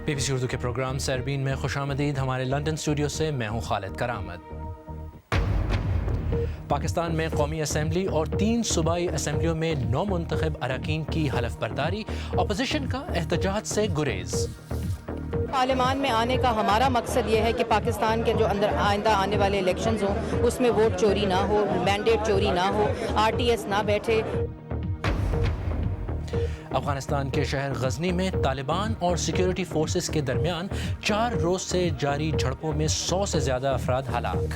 BBC Urdu کے programme سیربین میں خوش آمدید. ہمارے لندن اسٹوڈیو سے میں ہوں خالد کرامت. پاکستان میں قومی اسمبلی اور 3 صوبائی اسمبلیوں میں نو منتخب اراکین کی حلف برداری. اپوزیشن کا احتجاج سے گریز. پارلیمان میں آنے کا ہمارا مقصد یہ ہے کہ پاکستان کے جو اندر آئندہ آنے والے الیکشنز ہوں اس میں ووٹ چوری نہ ہو، مینڈیٹ چوری نہ ہو، RTS نہ بیٹھے. افغانستان کے شہر غزنی میں طالبان اور سیکیورٹی فورسز کے درمیان 4 روز سے جاری جھڑپوں میں 100 سے زیادہ افراد ہلاک.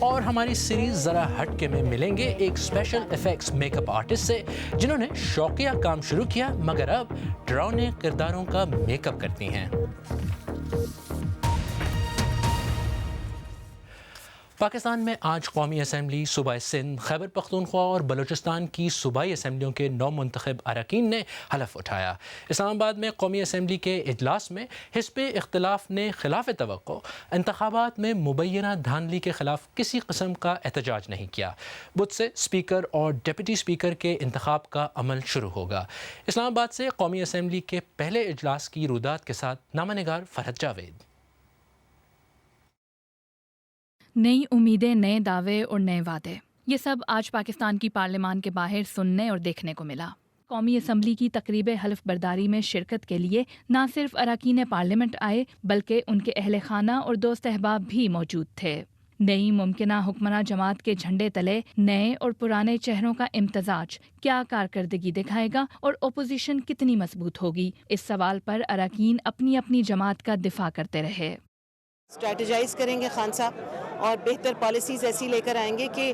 اور ہماری سیریز ذرا ہٹ کے میں ملیں گے ایک special effects make up artist سے جنہوں نے شوقیہ کام شروع کیا مگر اب ڈراؤنے کرداروں کا میک اپ کرتی ہیں. پاکستان میں آج قومی اسمبلی، صوبہ سندھ، خیبر پختونخوا اور بلوچستان کی صوبائی اسمبلیوں کے 9 منتخب اراکین نے حلف اٹھایا. اسلام آباد میں قومی اسمبلی کے اجلاس میں حزب اختلاف نے خلاف توقع انتخابات میں مبینہ دھاندلی کے خلاف کسی قسم کا احتجاج نہیں کیا. بدھ سے اسپیکر اور ڈپٹی اسپیکر کے انتخاب کا عمل شروع ہوگا. اسلام آباد سے قومی اسمبلی کے پہلے اجلاس کی رودات کے ساتھ نامہ نگار فرحت جاوید. نئی امیدیں، نئے دعوے اور نئے وعدے، یہ سب آج پاکستان کی پارلیمان کے باہر سننے اور دیکھنے کو ملا. قومی اسمبلی کی تقریب حلف برداری میں شرکت کے لیے نہ صرف اراکین پارلیمنٹ آئے بلکہ ان کے اہل خانہ اور دوست احباب بھی موجود تھے. نئی ممکنہ حکمراں جماعت کے جھنڈے تلے نئے اور پرانے چہروں کا امتزاج کیا کارکردگی دکھائے گا اور اپوزیشن کتنی مضبوط ہوگی، اس سوال پر اراکین اپنی اپنی جماعت کا دفاع کرتے رہے. اسٹریٹجائز کریں گے خان صاحب اور بہتر پالیسیز ایسی لے کر آئیں گے کہ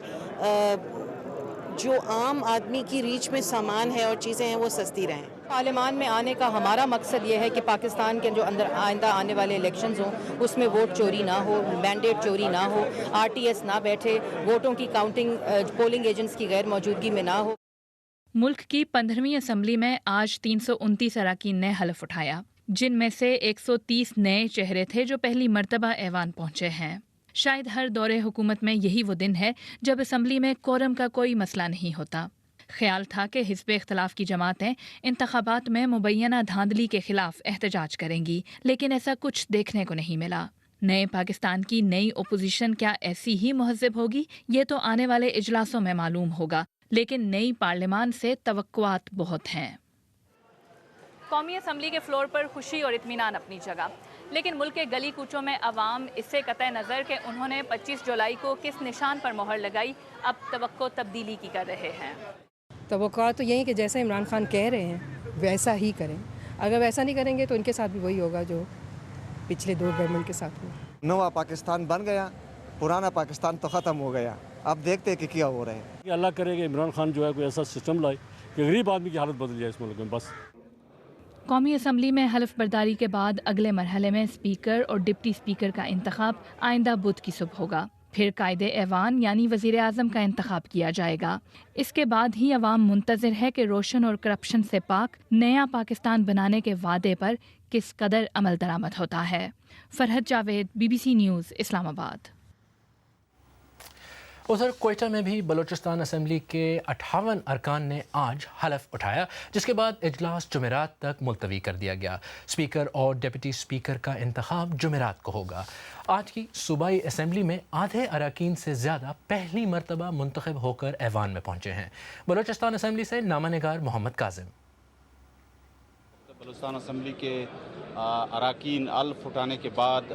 جو عام آدمی کی ریچ میں سامان ہے اور چیزیں ہیں وہ سستی رہیں. پارلیمان میں آنے کا ہمارا مقصد یہ ہے کہ پاکستان کے جو اندر آئندہ آنے والے الیکشنز ہوں اس میں ووٹ چوری نہ ہو، مینڈیٹ چوری نہ ہو، RTS نہ بیٹھے، ووٹوں کی کاؤنٹنگ پولنگ ایجنٹس کی غیر موجودگی میں نہ ہو. ملک کی 15ویں اسمبلی میں آج 329 اراکین نے حلف اٹھایا، جن میں سے 130 نئے چہرے تھے جو پہلی مرتبہ ایوان پہنچے ہیں. شاید ہر دور حکومت میں یہی وہ دن ہے جب اسمبلی میں کورم کا کوئی مسئلہ نہیں ہوتا. خیال تھا کہ حزب اختلاف کی جماعتیں انتخابات میں مبینہ دھاندلی کے خلاف احتجاج کریں گی، لیکن ایسا کچھ دیکھنے کو نہیں ملا. نئے پاکستان کی نئی اپوزیشن کیا ایسی ہی مہذب ہوگی، یہ تو آنے والے اجلاسوں میں معلوم ہوگا، لیکن نئی پارلیمان سے توقعات بہت ہیں. قومی اسمبلی کے فلور پر خوشی اور اطمینان اپنی جگہ، لیکن ملک کے گلی کوچوں میں عوام اس سے قطع نظر کہ انہوں نے 25 جولائی کو کس نشان پر مہر لگائی اب توقع تبدیلی کی کر رہے ہیں. توقعات تو یہی کہ جیسا عمران خان کہہ رہے ہیں ویسا ہی کریں. اگر ویسا نہیں کریں گے تو ان کے ساتھ بھی وہی ہوگا جو پچھلے 2 گورنمنٹ کے ساتھ ہوا. نوا پاکستان بن گیا، پرانا پاکستان تو ختم ہو گیا. اب دیکھتے ہیں کہ کیا ہو رہا ہے. اللہ کرے کہ عمران خان جو ہے کوئی ایسا سسٹم لائے کہ غریب آدمی کی حالت بدل جائے اس ملک میں. بس قومی اسمبلی میں حلف برداری کے بعد اگلے مرحلے میں اسپیکر اور ڈپٹی اسپیکر کا انتخاب آئندہ بدھ کی صبح ہوگا. پھر قائد ایوان یعنی وزیر اعظم کا انتخاب کیا جائے گا. اس کے بعد ہی عوام منتظر ہے کہ روشن اور کرپشن سے پاک نیا پاکستان بنانے کے وعدے پر کس قدر عمل درآمد ہوتا ہے. فرحت جاوید، BBC نیوز، اسلام آباد. ادھر کوئٹہ میں بھی بلوچستان اسمبلی کے 58 ارکان نے آج حلف اٹھایا، جس کے بعد اجلاس جمعرات تک ملتوی کر دیا گیا. اسپیکر اور ڈپٹی اسپیکر کا انتخاب جمعرات کو ہوگا. آج کی صوبائی اسمبلی میں آدھے اراکین سے زیادہ پہلی مرتبہ منتخب ہو کر ایوان میں پہنچے ہیں. بلوچستان اسمبلی سے نامہ نگار محمد کاظم. بلوچستان اسمبلی کے اراکین حلف اٹھانے کے بعد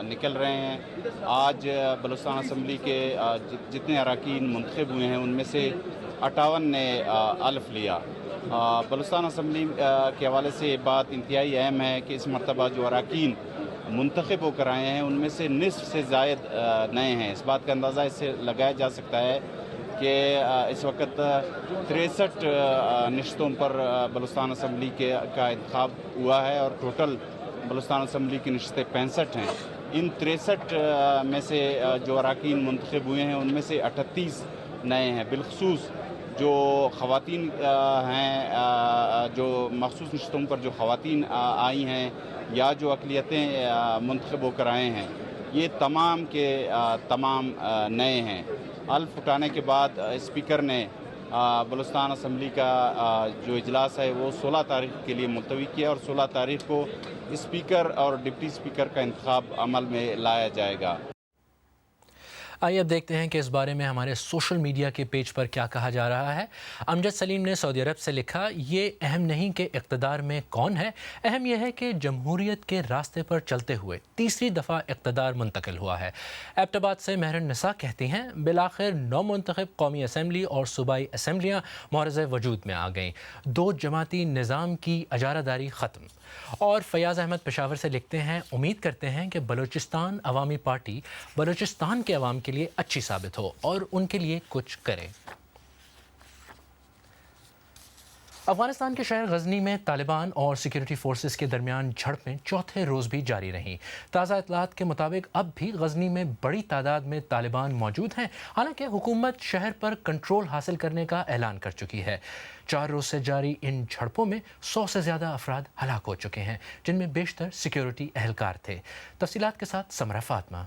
نکل رہے ہیں. آج بلوچستان اسمبلی کے جتنے اراکین منتخب ہوئے ہیں ان میں سے 58 نے حلف لیا. بلوچستان اسمبلی کے حوالے سے یہ بات انتہائی اہم ہے کہ اس مرتبہ جو اراکین منتخب ہو کر آئے ہیں ان میں سے نصف سے زائد نئے ہیں. اس بات کا اندازہ اس سے لگایا جا سکتا ہے کہ اس وقت 63 نشستوں پر بلوچستان اسمبلی کا انتخاب ہوا ہے اور ٹوٹل بلوچستان اسمبلی کی نشستیں 65 ہیں. ان 63 میں سے جو اراکین منتخب ہوئے ہیں ان میں سے 38 نئے ہیں. بالخصوص جو خواتین ہیں، جو مخصوص نشستوں پر جو خواتین آئی ہیں یا جو اقلیتیں منتخب ہو کر آئے ہیں، یہ تمام کے تمام نئے ہیں. حلف اٹھانے کے بعد اسپیکر نے بلوچستان اسمبلی کا جو اجلاس ہے وہ 16 تاریخ کے لیے ملتوی کیا اور 16 تاریخ کو اسپیکر اور ڈپٹی اسپیکر کا انتخاب عمل میں لایا جائے گا۔ آئیے اب دیکھتے ہیں کہ اس بارے میں ہمارے سوشل میڈیا کے پیج پر کیا کہا جا رہا ہے۔ امجد سلیم نے سعودی عرب سے لکھا، یہ اہم نہیں کہ اقتدار میں کون ہے، اہم یہ ہے کہ جمہوریت کے راستے پر چلتے ہوئے تیسری دفعہ اقتدار منتقل ہوا ہے۔ ایبٹ آباد سے مہر النساء کہتی ہیں، بالآخر نو منتخب قومی اسمبلی اور صوبائی اسمبلیاں معرض وجود میں آ گئیں، 2 جماعتی نظام کی اجارہ داری ختم۔ اور فیاض احمد پشاور سے لکھتے ہیں، امید کرتے ہیں کہ بلوچستان عوامی پارٹی بلوچستان کے عوام کے لیے اچھی ثابت ہو اور ان کے لیے کچھ کرے۔ افغانستان کے شہر غزنی میں طالبان اور سیکیورٹی فورسز کے درمیان جھڑپیں چوتھے روز بھی جاری رہیں۔ تازہ اطلاعات کے مطابق اب بھی غزنی میں بڑی تعداد میں طالبان موجود ہیں، حالانکہ حکومت شہر پر کنٹرول حاصل کرنے کا اعلان کر چکی ہے۔ 4 روز سے جاری ان جھڑپوں میں 100 سے زیادہ افراد ہلاک ہو چکے ہیں، جن میں بیشتر سیکیورٹی اہلکار تھے۔ تفصیلات کے ساتھ سمرہ فاطمہ۔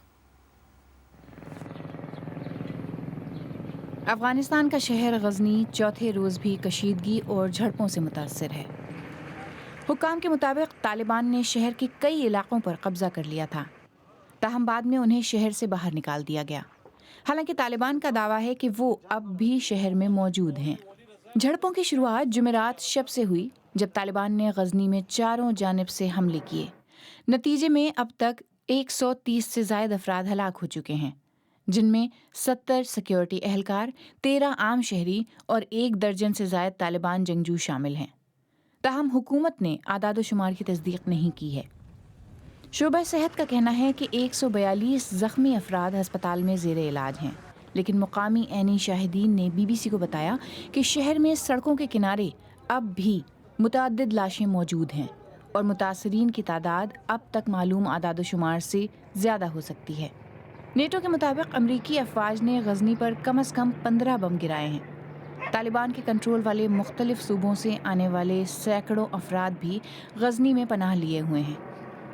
افغانستان کا شہر غزنی چوتھے روز بھی کشیدگی اور جھڑپوں سے متاثر ہے۔ حکام کے مطابق طالبان نے شہر کے کئی علاقوں پر قبضہ کر لیا تھا، تاہم بعد میں انہیں شہر سے باہر نکال دیا گیا۔ حالانکہ طالبان کا دعویٰ ہے کہ وہ اب بھی شہر میں موجود ہیں۔ جھڑپوں کی شروعات جمعرات شب سے ہوئی، جب طالبان نے غزنی میں چاروں جانب سے حملے کیے۔ نتیجے میں اب تک 130 سے زائد افراد ہلاک ہو چکے ہیں، جن میں 70 سیکیورٹی اہلکار، 13 عام شہری اور 1 درجن سے زائد طالبان جنگجو شامل ہیں۔ تاہم حکومت نے اعداد و شمار کی تصدیق نہیں کی ہے۔ شعبہ صحت کا کہنا ہے کہ 142 زخمی افراد ہسپتال میں زیر علاج ہیں، لیکن مقامی عینی شاہدین نے BBC کو بتایا کہ شہر میں سڑکوں کے کنارے اب بھی متعدد لاشیں موجود ہیں اور متاثرین کی تعداد اب تک معلوم اعداد و شمار سے زیادہ ہو سکتی ہے۔ نیٹو کے مطابق امریکی افواج نے غزنی پر کم از کم 15 بم گرائے ہیں۔ طالبان کے کنٹرول والے مختلف صوبوں سے آنے والے سینکڑوں افراد بھی غزنی میں پناہ لیے ہوئے ہیں،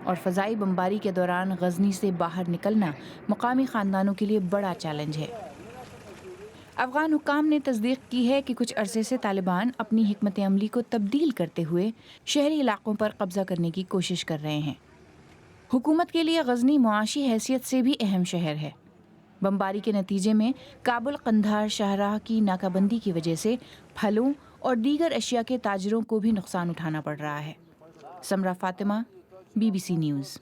اور فضائی بمباری کے دوران غزنی سے باہر نکلنا مقامی خاندانوں کے لیے بڑا چیلنج ہے۔ افغان حکام نے تصدیق کی ہے کہ کچھ عرصے سے طالبان اپنی حکمت عملی کو تبدیل کرتے ہوئے شہری علاقوں پر قبضہ کرنے کی کوشش کر رہے ہیں۔ حکومت کے لیے غزنی معاشی حیثیت سے بھی اہم شہر ہے۔ بمباری کے نتیجے میں کابل قندھار شاہراہ کی ناکہ بندی کی وجہ سے پھلوں اور دیگر اشیاء کے تاجروں کو بھی نقصان اٹھانا پڑ رہا ہے۔ Samra Fatima, BBC news.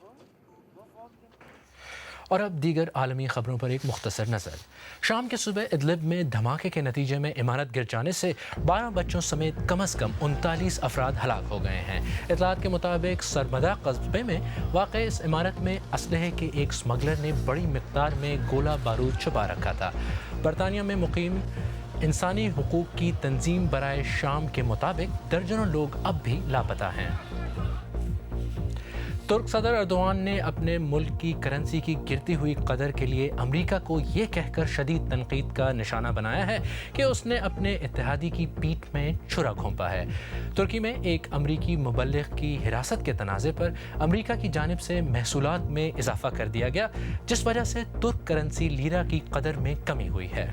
اور اب دیگر عالمی خبروں پر ایک مختصر نظر۔ شام کے صبح ادلب میں دھماکے کے نتیجے میں عمارت گر جانے سے 12 بچوں سمیت کم از کم 39 افراد ہلاک ہو گئے ہیں۔ اطلاعات کے مطابق سرمدہ قصبے میں واقع اس عمارت میں اسلحے کے ایک اسمگلر نے بڑی مقدار میں گولہ بارود چھپا رکھا تھا۔ برطانیہ میں مقیم انسانی حقوق کی تنظیم برائے شام کے مطابق درجنوں لوگ اب بھی لاپتہ ہیں۔ ترک صدر اردوان نے اپنے ملک کی کرنسی کی گرتی ہوئی قدر کے لیے امریکہ کو یہ کہہ کر شدید تنقید کا نشانہ بنایا ہے کہ اس نے اپنے اتحادی کی پیٹھ میں چھرا گھونپا ہے۔ ترکی میں ایک امریکی مبلغ کی حراست کے تنازع پر امریکہ کی جانب سے محصولات میں اضافہ کر دیا گیا، جس وجہ سے ترک کرنسی لیرا کی قدر میں کمی ہوئی ہے۔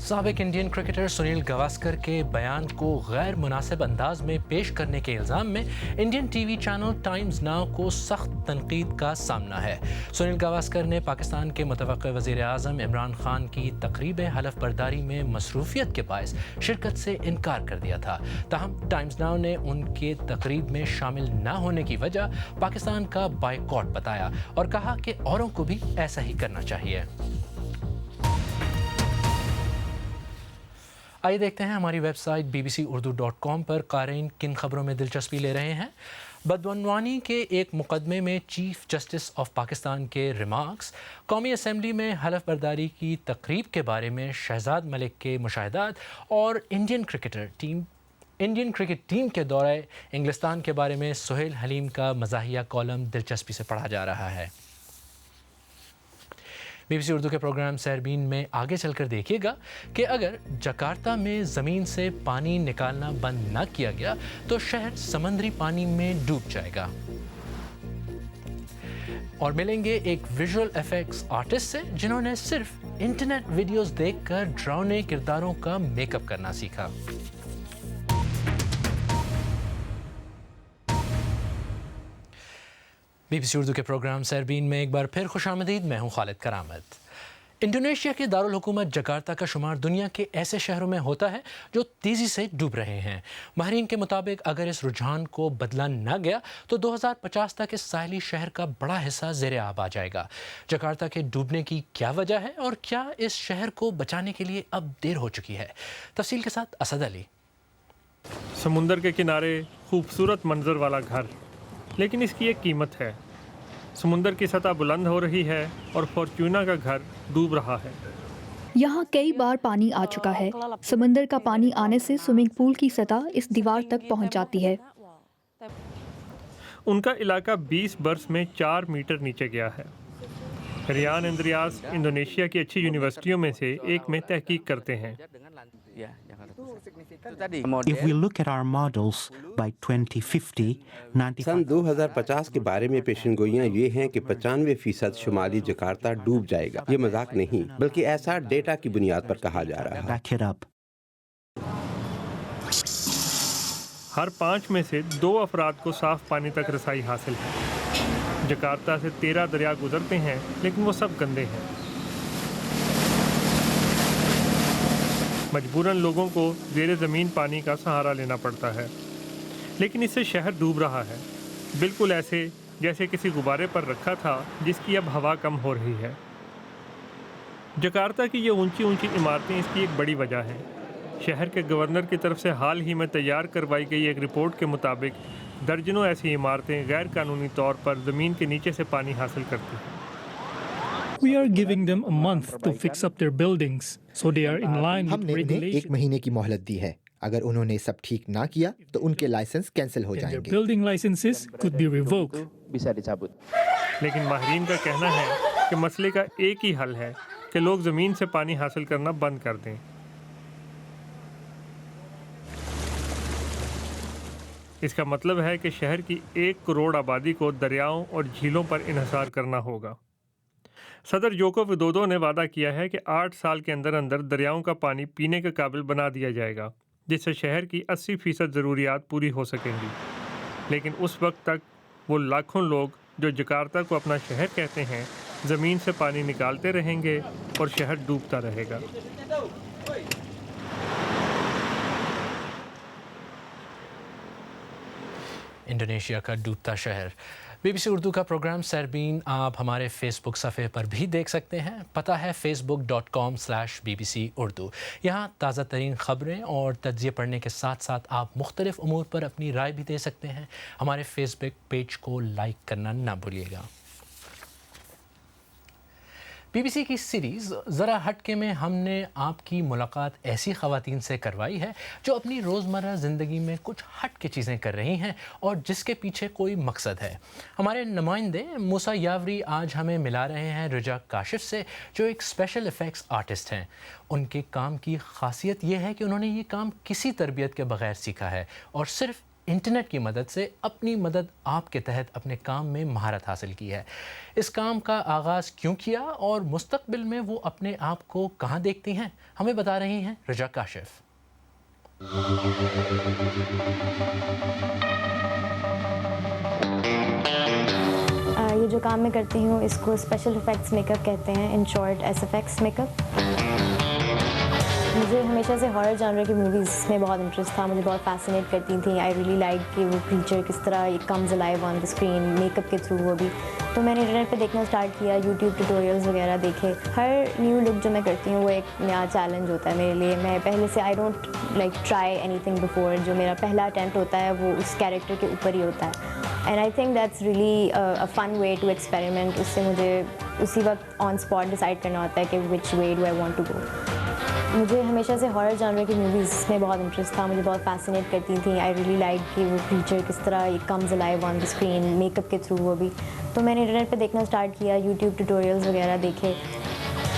سابق انڈین کرکٹر سنیل گواسکر کے بیان کو غیر مناسب انداز میں پیش کرنے کے الزام میں Indian T V channel Times now کو سخت تنقید کا سامنا ہے۔ سنیل گواسکر نے پاکستان کے متوقع وزیر اعظم عمران خان کی تقریب حلف برداری میں مصروفیت کے باعث شرکت سے انکار کر دیا تھا، تاہم ٹائمز ناؤ نے ان کے تقریب میں شامل نہ ہونے کی وجہ پاکستان کا بائیکاٹ بتایا اور کہا کہ اوروں کو بھی ایسا ہی کرنا چاہیے۔ آئیے دیکھتے ہیں ہماری ویب سائٹ bbcurdu.com پر قارئین کن خبروں میں دلچسپی لے رہے ہیں۔ بدعنوانی کے ایک مقدمے میں چیف جسٹس آف پاکستان کے ریمارکس، قومی اسمبلی میں حلف برداری کی تقریب کے بارے میں شہزاد ملک کے مشاہدات اور انڈین کرکٹ ٹیم کے دورہ انگلستان کے بارے میں سہیل حلیم کا مزاحیہ کالم دلچسپی سے پڑھا جا رہا ہے۔ BBC اردو کے پروگرام سیربین میں آگے چل کر دیکھیے گا کہ اگر جکارتا میں زمین سے پانی نکالنا بند نہ کیا گیا تو شہر سمندری پانی میں ڈوب جائے گا۔ اور ملیں گے ایک ویژول ایفیکٹس آرٹسٹ سے جنہوں نے صرف انٹرنیٹ ویڈیوز دیکھ کر ڈراؤنے کرداروں کا میک اپ کرنا سیکھا۔ بی بی سی اردو کے پروگرام سیربین میں ایک بار پھر خوش آمدید۔ میں ہوں خالد کرامت۔ انڈونیشیا کے دارالحکومت جکارتا کا شمار دنیا کے ایسے شہروں میں ہوتا ہے جو تیزی سے ڈوب رہے ہیں۔ ماہرین کے مطابق اگر اس رجحان کو بدلا نہ گیا تو 2050 تک اس ساحلی شہر کا بڑا حصہ زیر آب آ جائے گا۔ جکارتا کے ڈوبنے کی کیا وجہ ہے اور کیا اس شہر کو بچانے کے لیے اب دیر ہو چکی ہے؟ تفصیل کے ساتھ اسد علی۔ سمندر کے کنارے خوبصورت منظر والا گھر، لیکن اس کی ایک قیمت ہے۔ سمندر کی سطح بلند ہو رہی ہے اور فارچونا کا گھر ڈوب رہا ہے۔ یہاں کئی بار پانی آ چکا ہے۔ سمندر کا پانی آنے سے سوئمنگ پول کی سطح اس دیوار تک پہنچ جاتی ہے۔ ان کا علاقہ 20 برس میں 4 میٹر نیچے گیا ہے۔ ریان اندریاس انڈونیشیا کی اچھی یونیورسٹیوں میں سے ایک میں تحقیق کرتے ہیں۔ If we look at our models by 2050, سن 2050 کے بارے میں پیشن گوئیاں یہ ہیں کہ 95% شمالی جکارتا ڈوب جائے گا۔ یہ مذاق نہیں بلکہ ایسا ڈیٹا کی بنیاد پر کہا جا رہا ہے۔ ہر 5 میں سے 2 افراد کو صاف پانی تک رسائی حاصل ہے۔ جکارتا سے 13 دریا گزرتے ہیں لیکن وہ سب گندے ہیں۔ مجبوراً لوگوں کو زیر زمین پانی کا سہارا لینا پڑتا ہے، لیکن اس سے شہر ڈوب رہا ہے، بالکل ایسے جیسے کسی غبارے پر رکھا تھا جس کی اب ہوا کم ہو رہی ہے۔ جکارتا کی یہ اونچی اونچی عمارتیں اس کی ایک بڑی وجہ ہیں۔ شہر کے گورنر کی طرف سے حال ہی میں تیار کروائی گئی ایک رپورٹ کے مطابق درجنوں ایسی عمارتیں غیر قانونی طور پر زمین کے نیچے سے پانی حاصل کرتی ہیں۔ We are giving them a month to fix up their buildings so they are in line with regulations. ہم نے انہیں 1 مہینے کی مہلت دی ہے۔ اگر انہوں نے سب ٹھیک نہ کیا تو ان کے لائسنس کینسل ہو جائیں گے۔ Their building licenses could be revoked. لیکن ماہرین کا کہنا ہے کہ مسئلے کا ایک ہی حل ہے کہ لوگ زمین سے پانی حاصل کرنا بند کر دیں۔ اس کا مطلب ہے کہ شہر کی 1 کروڑ آبادی کو دریاؤں اور جھیلوں پر انحصار کرنا ہوگا۔ صدر جوکو ودودو نے وعدہ کیا ہے کہ 8 سال کے اندر اندر دریاؤں کا پانی پینے کے قابل بنا دیا جائے گا، جس سے شہر کی 80% ضروریات پوری ہو سکیں گی۔ لیکن اس وقت تک وہ لاکھوں لوگ جو جکارتا کو اپنا شہر کہتے ہیں زمین سے پانی نکالتے رہیں گے اور شہر ڈوبتا رہے گا۔ انڈونیشیا کا ڈوبتا شہر۔ بی بی سی اردو کا پروگرام سیربین آپ ہمارے فیس بک صفحے پر بھی دیکھ سکتے ہیں۔ پتہ ہے facebook.com/BBC اردو۔ یہاں تازہ ترین خبریں اور تجزیے پڑھنے کے ساتھ ساتھ آپ مختلف امور پر اپنی رائے بھی دے سکتے ہیں۔ ہمارے فیس بک پیج کو لائک کرنا نہ بھولیے گا۔ بی بی سی کی سیریز ذرا ہٹ کے میں ہم نے آپ کی ملاقات ایسی خواتین سے کروائی ہے جو اپنی روزمرہ زندگی میں کچھ ہٹ کے چیزیں کر رہی ہیں اور جس کے پیچھے کوئی مقصد ہے۔ ہمارے نمائندے موسیٰ یاوری آج ہمیں ملا رہے ہیں رجا کاشف سے، جو ایک اسپیشل ایفیکٹس آرٹسٹ ہیں۔ ان کے کام کی خاصیت یہ ہے کہ انہوں نے یہ کام کسی تربیت کے بغیر سیکھا ہے اور صرف انٹرنیٹ کی مدد سے اپنی مدد آپ کے تحت اپنے کام میں مہارت حاصل کی ہے۔ اس کام کا آغاز کیوں کیا اور مستقبل میں وہ اپنے آپ کو کہاں دیکھتی ہیں، ہمیں بتا رہی ہیں رجا کاشف۔ یہ جو کام میں کرتی ہوں اس کو اسپیشل ایفیکٹس میک اپ کہتے ہیں، in short S effects make up. مجھے ہمیشہ سے ہارر جانر کی موویز میں بہت انٹرسٹ تھا، مجھے بہت فیسینیٹ کرتی تھیں۔ آئی ریلی لائک کہ وہ کریچر کس طرح it comes alive on the screen, make up کے تھرو وہ بھی۔ تو میں نے انٹرنیٹ پہ دیکھنا اسٹارٹ کیا، یوٹیوب ٹیوٹوریلز وغیرہ دیکھے۔ ہر نیو لک جو میں کرتی ہوں وہ ایک نیا چیلنج ہوتا ہے میرے لیے۔ میں پہلے سے I don't like try any thing before, جو میرا پہلا اٹیمپٹ ہوتا ہے وہ اس کیریکٹر کے اوپر ہی ہوتا ہے۔ And I think that's really a fun way to experiment. اس سے مجھے اسی وقت آن اسپاٹ ڈیسائڈ کرنا ہوتا ہے کہ which way do I want to go. مجھے ہمیشہ سے ہارر جانر کی موویز میں بہت انٹرسٹ تھا، مجھے بہت فیسینیٹ کرتی تھیں۔ آئی ریلی لائک کہ وہ کریچر کس طرح it comes alive on the screen, make up کے تھرو وہ بھی۔ تو میں نے انٹرنیٹ پہ دیکھنا اسٹارٹ کیا، یوٹیوب ٹیوٹوریلز وغیرہ دیکھے۔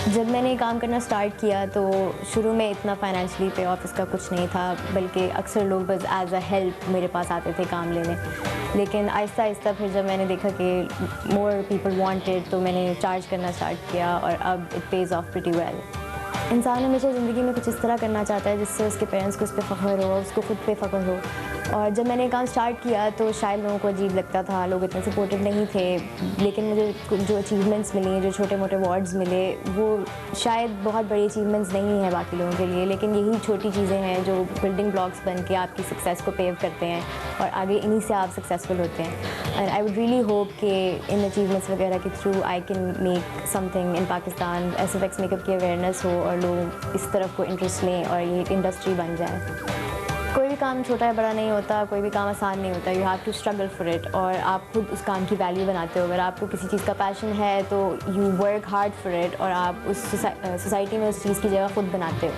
جب میں نے یہ کام کرنا سٹارٹ کیا تو شروع میں اتنا فائنینشلی پے آف اس کا کچھ نہیں تھا، بلکہ اکثر لوگ بس ایز اے ہیلپ میرے پاس آتے تھے کام لینے. لیکن آہستہ آہستہ پھر جب میں نے دیکھا کہ مور پیپل وانٹیڈ تو میں نے چارج کرنا سٹارٹ کیا، اور اب it pays off pretty well. انسان ہمیشہ زندگی میں کچھ اس طرح کرنا چاہتا ہے جس سے اس کے پیرنٹس کو اس پہ فخر ہو، اس کو خود پہ فخر ہو. اور جب میں نے کام سٹارٹ کیا تو شاید لوگوں کو عجیب لگتا تھا، لوگ اتنے سپورٹیو نہیں تھے، لیکن مجھے جو اچیومنٹس ملی، جو چھوٹے موٹے ایوارڈز ملے، وہ شاید بہت بڑی اچیومنٹس نہیں ہیں باقی لوگوں کے لیے، لیکن یہی چھوٹی چیزیں ہیں جو بلڈنگ بلاکس بن کے آپ کی سکسیس کو پیو کرتے ہیں، اور آگے انہی سے آپ سکسیزفل ہوتے ہیں. And I would really hope کہ ان اچیومنٹس وغیرہ کے through I can make something in Pakistan. S F X make up کی اویئرنیس ہو اور لوگ اس طرف کو انٹرسٹ لیں اور یہ ایک انڈسٹری بن جائے. کوئی بھی کام چھوٹا یا بڑا نہیں ہوتا، کوئی بھی کام آسان نہیں ہوتا. You have to struggle for it, اور آپ خود اس کام کی ویلیو بناتے ہو. اگر آپ کو کسی چیز کا پیشن ہے تو you work hard for it, اور آپ اس سوسائٹی میں اس چیز کی جگہ خود بناتے ہو.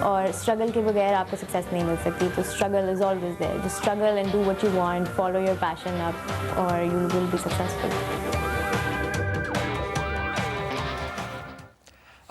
اور اسٹرگل کے بغیر آپ کو سکسیس نہیں مل سکتی. تو struggle is always there. Just struggle and do what you want, follow your passion up, اور یو ول بی سکسیزفل.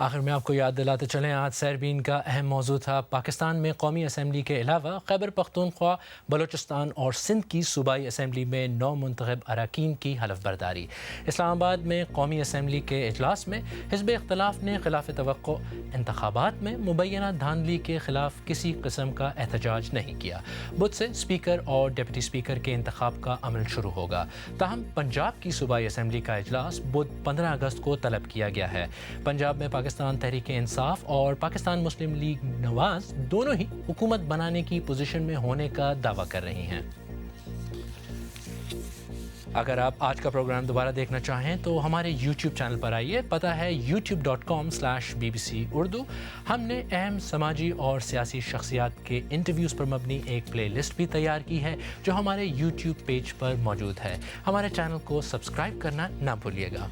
آخر میں آپ کو یاد دلاتے چلیں، آج سیربین کا اہم موضوع تھا پاکستان میں قومی اسمبلی کے علاوہ خیبر پختونخوا، بلوچستان اور سندھ کی صوبائی اسمبلی میں 9 منتخب اراکین کی حلف برداری. اسلام آباد میں قومی اسمبلی کے اجلاس میں حزب اختلاف نے خلاف توقع انتخابات میں مبینہ دھاندلی کے خلاف کسی قسم کا احتجاج نہیں کیا. بدھ سے اسپیکر اور ڈپٹی اسپیکر کے انتخاب کا عمل شروع ہوگا. تاہم پنجاب کی صوبائی اسمبلی کا اجلاس بدھ 15 اگست کو طلب کیا گیا ہے. پنجاب میں پاکستان تحریک انصاف اور پاکستان مسلم لیگ نواز دونوں ہی حکومت بنانے کی پوزیشن میں ہونے کا دعویٰ کر رہی ہیں. اگر آپ آج کا پروگرام دوبارہ دیکھنا چاہیں تو ہمارے YouTube چینل پر آئیے. پتہ ہے youtube.com/BBC اردو. ہم نے اہم سماجی اور سیاسی شخصیات کے انٹرویوز پر مبنی ایک پلے لسٹ بھی تیار کی ہے جو ہمارے YouTube پیج پر موجود ہے. ہمارے چینل کو سبسکرائب کرنا نہ بھولیے گا.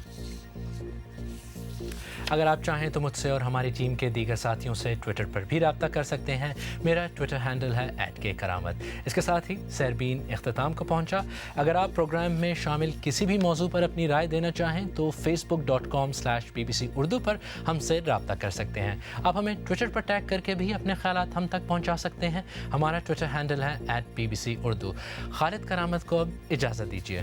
اگر آپ چاہیں تو مجھ سے اور ہماری ٹیم کے دیگر ساتھیوں سے ٹویٹر پر بھی رابطہ کر سکتے ہیں. میرا ٹویٹر ہینڈل ہے @KKaramat. اس کے ساتھ ہی سیربین اختتام کو پہنچا. اگر آپ پروگرام میں شامل کسی بھی موضوع پر اپنی رائے دینا چاہیں تو facebook.com/BBC اردو پر ہم سے رابطہ کر سکتے ہیں. آپ ہمیں ٹویٹر پر ٹیگ کر کے بھی اپنے خیالات ہم تک پہنچا سکتے ہیں. ہمارا ٹویٹر ہینڈل ہے @BBC اردو. خالد کرامت کو اب اجازت دیجیے.